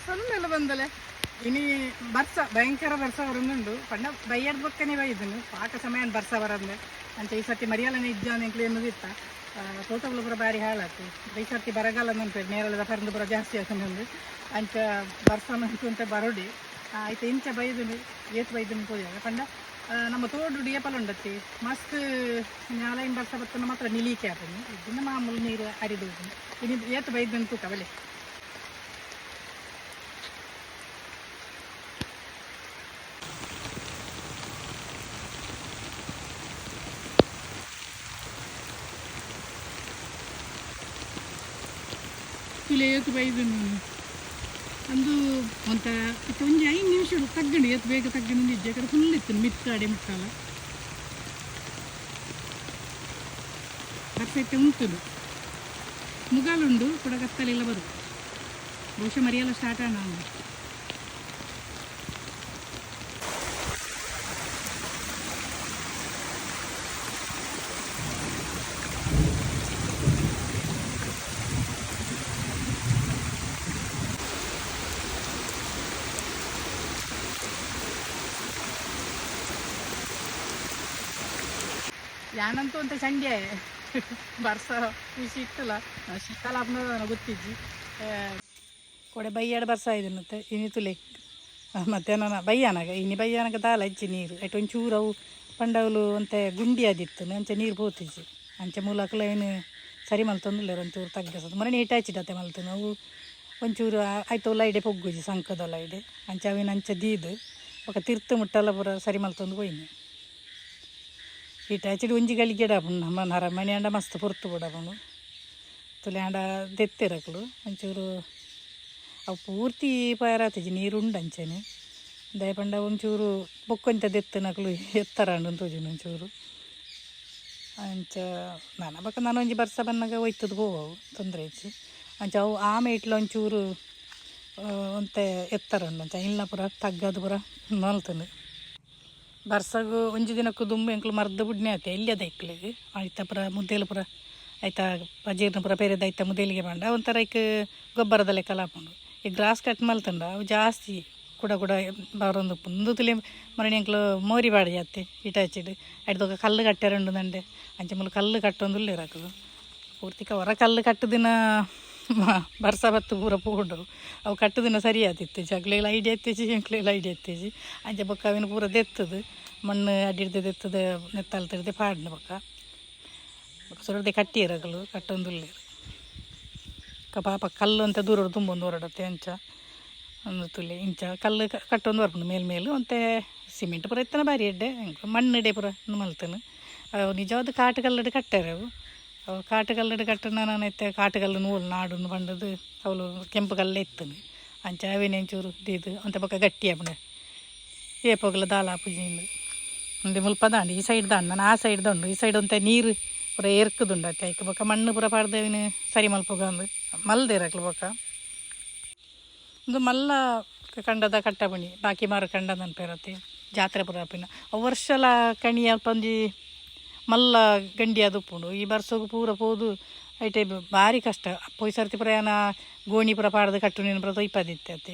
ಸೊನ್ನೆಲ್ಲ ಬಂದಲೆ ಇನಿ ಬರ್ಸ ಭಯಂಕರ ಬರ್ಸ ಬರೋದುಂಡು ಪಂಡ ಬೈಯಡ್ ಬಕ್ಕನೆ ಬೈದನು ಪಾಕ ಸಮಯ ಬರ್ಸ ಬರಂದೆ ಅಂತ ಈ ಸರ್ತಿ ಮರಿಯಾಲನೆ ಇದ್ದಾನೆ ಎನ್ನುದಿತ್ತ ತೋಟಗಳು ಪೂರ ಬಾರಿ ಹಾಳಾತು ಈ ಸರ್ತಿ ಬರಗಾಲ ನೆನಪು ನೇರಳದ ಪರಂದು ಪೂರ ಜಾಸ್ತಿ ಆಗ್ತದೆ ಅಂಚ ಬರ್ಸ ನಂತು ಅಂತ ಬರೋಡಿ ಆಯ್ತು ಇಂಚ ಬೈದನು ಏತ್ ಬೈದನು ಪೋಯಾಗ ಪಂಡ ನಮ್ಮ ತೋಡು ಏಪಲ್ ಉಂಡತ್ತಿ ಮಸ್ತ್ ನಾಲೈನ್ ಬರ್ಸ ಬರ್ತನ ಮಾತ್ರ ನಿಲೀಕೆ ಆಗ್ತದೆ ಇದನ್ನ ಮಾಮೂಲು ನೀರು ಹರಿದು ಇನ್ನು ಏತ್ ಬೈದನು ತೂಕ ಬಲೆ ಏತು ಬೈದು ಅಂದು ಅಂತ ಒಂಜಿ 5 ನಿಮಿಷ ತಗ್ಗಂಡು ಏತು ಬೇಗ ತಗ್ಗಂಡು ನಿಜ ಕಡೆ ಫುಲ್ ಇತ್ತು ಮಿತ್ತಾಡೆ ಮುಟ್ಟಾಲ ಬರ್ಸೈತೆ ಉಂಟು ಮುಗಾಲುಂಡು ಕೂಡ ಕತ್ತಲೆಲ್ಲ ಬರು ಬಹುಶಃ ಮರಿಯೆಲ್ಲ ಸ್ಟಾರ್ಟ್ ಆಣ ಯಾನಂತೂ ಅಂತ ಸಂಡೆ ಬರ್ಸ ಖುಷಿ ಇತ್ತಲ್ಲ ಶೀತಲ ಹಬ್ಬನ ಗೊತ್ತಿದ್ದಿ ಕೊಡೆ ಬೈಯಾಡ ಬರ್ಸ ಇದನ್ನತ್ತೆ ಇನಿ ತುಲೆ ಮಧ್ಯಾಹ್ನ ಬೈಯಾನಾಗ ಇನಿ ಬೈಯಾನಾಗ ದಾಲ ಹಚ್ಚಿ ನೀರು ಐಟು ಒಂಚೂರು ಅವು ಪಂಡವಲು ಅಂತೆ ಗುಂಡಿ ಆದಿತ್ತು ಅಂಚೆ ನೀರು ಹೋತಿಜ್ಜಿ ಅಂಚೆ ಮೂಲಕಲ ಏನು ಸರಿ ಮಲ್ತೊಂದಿಲ್ಲ ಒಂಚೂರು ತಗ್ಗಸದು ಮನೆ ನೀಟ್ ಹಚ್ಚಿಡತ್ತೆ ಮಲ್ತು ನಾವು ಒಂಚೂರು ಆಯ್ತು ಲೈಡೆ ಪೊಗ್ಗುಜಿ ಸಂಕದ ಲೈಡೆ ಅಂಚೆ ಅವಿನ ಅಂಚೆ ದೀದು ಒಕ್ಕ ತಿರ್ತು ಮುಟ್ಟಲ್ಲ ಪೂರ ಸರಿ ಮಲ್ತೊಂದು ಹೋಯ್ನಿ ಇಟ್ಟಾಚಿಡು ಒಂಜಿ ಗಳಿಗೆ ಡಾಪುಂಡು ನಮ್ಮ ನರ ಮನೆ ಅಂಡ ಮಸ್ತ್ ಪೊರ್ತು ಬಿಡಬನು ತುಲೆ ಅಂಡ ದೆತ್ತಿರಕಲು ಒಂಚೂರು ಅವು ಪೂರ್ತಿ ಪಾರಾತಿಜಿ ನೀರುಂಡು ಅಂಚೆನೆ ದಯಪಂಡ ಒಂಚೂರು ಬೊಕ್ಕೊಂತ ದೆತ್ತನಕಲು ಎತ್ತರ ತೋಜಿನ ಒಂಚೂರು ಅಂಚ ನನ್ನ ಬಕ್ಕ ನಾನು ಒಂಜಿ ಬರ್ಸ ಬನ್ನಾಗ ಒಯ್ತದ್ದು ಹೋಗವು ತೊಂದರೆ ಇಚ್ಚಿ ಅಂಚ ಅವು ಆಮೆ ಇಟ್ಲ ಒಂಚೂರು ಒಂತೆ ಎತ್ತರ ಉಂಡು ಅಂಚ ಇಲ್ಲ ಪೂರ ತಗ್ಗದು ಪೂರ ಮಲ್ತನು ಬರ್ಸಾಗು ಒಂಜಿ ದಿನಕ್ಕೂ ದುಂಬು ಎಂಕ್ಲು ಮರ್ದು ಬುಡ್ನೆ ಆಯ್ತು ಎಲ್ಲಿ ಅದ ಇಕ್ಲಿಗೆ ಆಯ್ತಾ ಪುರ ಮುದ್ದೇಲು ಪುರ ಆಯ್ತಾ ಪಜೀರ್ನ ಪುರ ಬೇರೆದು ಆಯ್ತಾ ಮುದ್ದೇಲಿಗೆ ಬಂಡ ಒಂಥರ ಈಗ ಗೊಬ್ಬರದ ಲೆಕ್ಕ ಹಾಕೊಂಡು ಈ ಗ್ರಾಸ್ ಕಟ್ ಮಲ್ತಂಡ ಅವು ಜಾಸ್ತಿ ಕೂಡ ಬರೋದು ಒಂದು ತುಲಿ ಮರಣಿ ಎಂಕ್ಲು ಮೋರಿ ಬಾಡಿ ಜಾತಿ ಇಟಾಚಿಡು ಅಡ್ದೋಗ ಕಲ್ಲು ಕಟ್ಟಾರಂಡು ದಂಡೆ ಅಂಚೆ ಮುಲು ಕಲ್ಲು ಕಟ್ಟೊಂದು ಇರಾಕದು ಪೂರ್ತಿಕ ಹೊರ ಕಲ್ಲು ಕಟ್ಟುದಿನ ಬರ್ಸ ಬತ್ತು ಪೂರ ಪೂಡು ಅವು ಕಟ್ಟುದಿನ ಸರಿ ಆತಿತ್ತು ಜಗ್ಲೆಲ್ಲ ಐಡಿಯಾ ಎತ್ತೇಜಿ ಎಂಕ್ಲೆಲ್ಲ ಐಡಿಯಾ ಎತ್ತೇಜಿ ಅಂಚೆ ಬೊಕ್ಕ ಅವಿನ ಪೂರ ದೆತ್ತದು ಮಣ್ಣು ಅಡ್ಡಿಡ್ದು ದೆತ್ತದ ನೆತ್ತಲ್ ತಿರ್ದೆ ಪಾಡ್ನ ಬೊಕ್ಕ ಸುರದೆ ಕಟ್ಟಿ ಇರಗಲು ಕಟ್ಟೊಂದುಲ್ಲೇರು ಪಾಪ ಕಲ್ಲು ಅಂತ ದೂರ ತುಂಬೊಂದು ಹೊರಡತ್ತೆ ಅಂಚ ಒಂದು ತುಲಿ ಇಂಚ ಕಲ್ಲು ಕಟ್ಟೊಂದು ಬರ್ಪುಂಡು ಮೇಲ್ಮೇಲು ಅಂತೆ ಸಿಮೆಂಟ್ ಪೂರ ಎತ್ತನ ಬಾರಿ ಎಡ್ಡೆ ಮಣ್ಣಿಡೆ ಪೂರ ಮಲ್ತನು ಅವು ನಿಜವಾದ ಕಾಟು ಕಲ್ಲಡು ಕಟ್ಟಾರೆ ಅವು ಕಾಟು ಕಲ್ಲಡು ಕಟ್ಟನ ನಾನು ಎತ್ತೆ ಕಾಟು ಕಲ್ಲು ನೂಲು ನಾಡು ಬಂಡದು ಅವಳು ಕೆಂಪು ಕಲ್ಲು ಎತ್ತನು ಅಂಚ ಅವೇನೆ ಒಂಚೂರು ಇದು ಅಂತ ಪಕ್ಕ ಗಟ್ಟಿ ಆಪುಂಡು ಏಪೋಗಲ ದಾಲ ಆಪುಜಿಂದು ಒಂದೆ ಮುಲ್ಪ ದಾಂಡು ಈ ಸೈಡ್ ದಾಂಡು ನಾನು ಆ ಸೈಡ್ ದಂಡು ಈ ಸೈಡ್ ಒಂತೆ ನೀರು ಪೂರ ಎರ್ಕದುಂಡು ಅತ್ತೆ ಐಕೆ ಬೊಕ್ಕ ಮಣ್ಣು ಪೂರ ಪಾಡ್ದವಿನ ಸರಿ ಮಲ್ಪೋಗ ಅಂದು ಮಲ್ದೆ ಇರಕ್ಲು ಬೊಕ್ಕ ಒಂದು ಮಲ್ಲ ಕಂಡದ ಕಟ್ಟಬಣಿ ಬಾಕಿ ಮಾರು ಕಂಡ ನೆನಪಿರತ್ತೆ ಜಾತ್ರೆ ಪೂರ ಆಪಿನ ವರ್ಷಲ ಕಣಿ ಅಲ್ಪ ಒಂಜಿ ಮಲ್ಲ ಗಂಡಿ ಅದು ಉಪ್ಪುಂಡು ಈ ಬರ್ಸೋಗು ಪೂರ ಪೋದು ಐಟೆ ಭಾರಿ ಕಷ್ಟ ಪೊಯ್ ಸರ್ತಿ ಪ್ರಯಾಣ ಗೋಣಿ ಪೂರ ಪಾಡ್ದು ಕಟ್ಟು ನೀನು ಪುರ ತೊಯ್ಪದಿತ್ತೆ ಅತ್ತೆ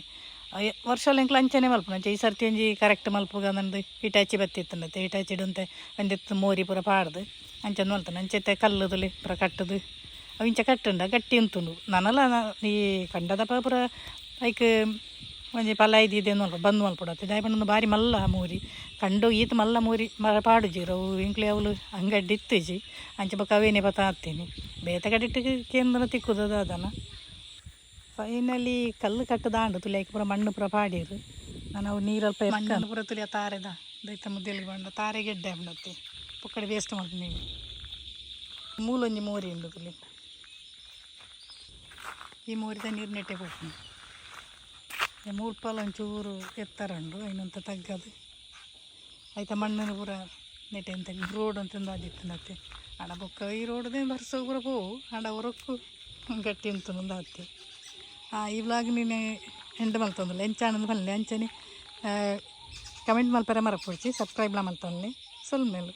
ವರ್ಷಲ ಎಂಕ್ಲು ಅಂಚನೆ ಮಲ್ಪುನ ಅಂಚೆ ಈ ಸರ್ತಿ ಒಂಜಿ ಕರೆಕ್ಟ್ ಮಲ್ಪುಗ ನಂದು ಹಿಟಾಚಿ ಬತ್ತಿತ್ತಂಡತ್ತೆ ಹಿಟಾಚಿಡುಂತೆ ಒಂದೆತ್ತು ಮೋರಿ ಪೂರ ಪಾಡ್ದು ಅಂಚಂದು ಮಲ್ತಾನೆ ಅಂಚೆತ್ತೆ ಕಲ್ಲುದಲ್ಲಿ ಪೂರ ಕಟ್ಟದು ಅವು ಇಂಚ ಕಟ್ಟುಂಡ ಗಟ್ಟಿ ಉಂಟುಂಡು ನನಲ್ಲ ಈ ಕಂಡದಪ್ಪ ಪೂರ ಐಕ್ ಒಂಜಿ ಪಲ ಇದೆ ನೋಡ್ಪ ಬಂದು ಮಲ್ಪಡತ್ತೆ ದಾಯಪಂಡ ಭಾರಿ ಮಲ್ಲ ಮೂರಿ ಕಂಡು ಈತ ಮಲ್ಲ ಮೂರಿ ಪಾಡುಜಿರು ಅವು ಇಂಕ್ಲೆ ಅವಳು ಅಂಗಡ್ಡಿ ಇತ್ತೇಜಿ ಅಂಚೆ ಬೊಕ್ಕ ಅವೇನೆ ಬತ್ತ ಹಾಕ್ತೀನಿ ಬೇತೆ ಕಡಿಟ್ಟು ಕೇಂದ್ರ ತಿಕ್ಕುದದ ಅದನ್ನು ಫೈನಲಿ ಕಲ್ಲು ಕಟ್ಟದಾಂಡು ತುಲಿಯಾಕಿ ಪೂರ ಮಣ್ಣು ಪೂರ ಪಾಡಿರು ನಾನು ಅವು ನೀರಲ್ಪ ಮಣ್ಣು ಪೂರ ತುಲಿಯ ತಾರೆದ ದೈತ ಮುದ್ದೆಲಿಗೆ ಬಂಡ ತಾರೆ ಗೆಡ್ಡೆ ಬಿಡತ್ತೆ ಪೊಕ್ಕಡೆ ವೇಸ್ಟ್ ಮಾಡ್ತೀನಿ ನೀವು ಮೂಲೊಂಜಿ ಮೋರಿ ಉಂಡು ತುಲಿ ಈ ಮೋರಿದ ನೀರು ನೆಟ್ಟೆ ಹೋಗ್ತೀನಿ ಮೂರ್ಪಾಲ ಒಂಚೂರು ಎತ್ತರ ಉಂಡು ಇನ್ನೊಂತ ತಗ್ಗದು ಆಯ್ತಾ ಮಣ್ಣನ್ನು ಪೂರ ನೆಟ್ಟೆ ಅಂತ ರೋಡ್ ಅಂತಂದು ಆದಿತ್ತು ಮತ್ತೆ ಹಣ ಬೊಕ್ಕ ಈ ರೋಡ್ದೇ ಬರ್ಸೋ ಪೂರ ಹೋವು ಹಣ ಹೊರಕ್ಕೂ ಗಟ್ಟಿ ಅಂತ ಒಂದು ಆಯ್ತು ಈ ವ್ಲಾಗ್ ನೀನು ಎಂಡ್ ಮಲ್ತೊಂದಿಲ್ಲ ಎಂಚಾಣಂದು ಮಲ್ಲೆ ಅಂಚನೆ ಕಮೆಂಟ್ ಮಲ್ಪರೆ ಮರಪೊಡ್ಚಿ ಸಬ್ಸ್ಕ್ರೈಬ್ಲ ಮಲ್ತೊನ್ಲಿ ಸ್ವಲ್ಪ ಮೇಲು